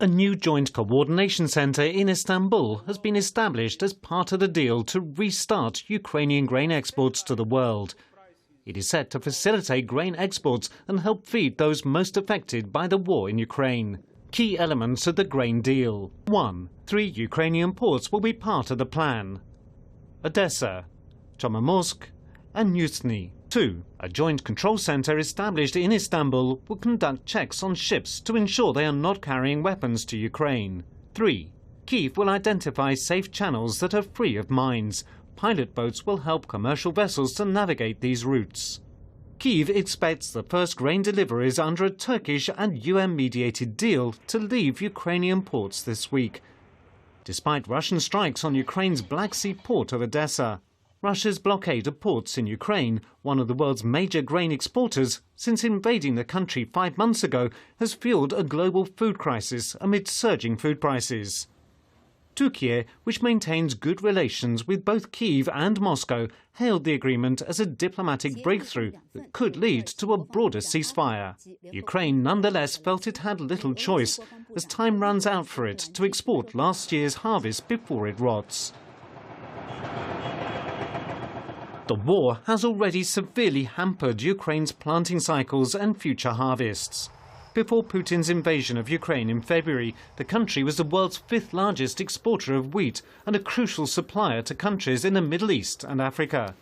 A new joint coordination centre in Istanbul has been established as part of the deal to restart Ukrainian grain exports to the world. It is set to facilitate grain exports and help feed those most affected by the war in Ukraine. Key elements of the grain deal. 1. 3 Ukrainian ports will be part of the plan: Odessa, Chomomorsk and Nizhny. 2. A joint control centre established in Istanbul will conduct checks on ships to ensure they are not carrying weapons to Ukraine. 3. Kyiv will identify safe channels that are free of mines. Pilot boats will help commercial vessels to navigate these routes. Kyiv expects the first grain deliveries under a Turkish and UN-mediated deal to leave Ukrainian ports this week, despite Russian strikes on Ukraine's Black Sea port of Odessa. Russia's blockade of ports in Ukraine, one of the world's major grain exporters, since invading the country 5 months ago, has fueled a global food crisis amid surging food prices. Turkey, which maintains good relations with both Kyiv and Moscow, hailed the agreement as a diplomatic breakthrough that could lead to a broader ceasefire. Ukraine nonetheless felt it had little choice, as time runs out for it to export last year's harvest before it rots. The war has already severely hampered Ukraine's planting cycles and future harvests. Before Putin's invasion of Ukraine in February, the country was the world's 5th largest exporter of wheat and a crucial supplier to countries in the Middle East and Africa.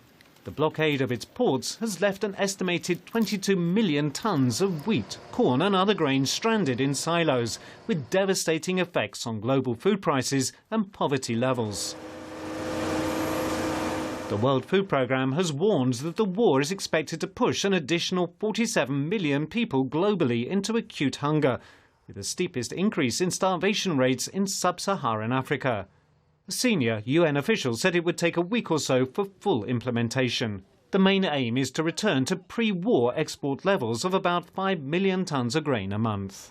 The blockade of its ports has left an estimated 22 million tons of wheat, corn and other grains stranded in silos, with devastating effects on global food prices and poverty levels. The World Food Programme has warned that the war is expected to push an additional 47 million people globally into acute hunger, with the steepest increase in starvation rates in sub-Saharan Africa. A senior UN official said it would take a week or so for full implementation. The main aim is to return to pre-war export levels of about 5 million tons of grain a month.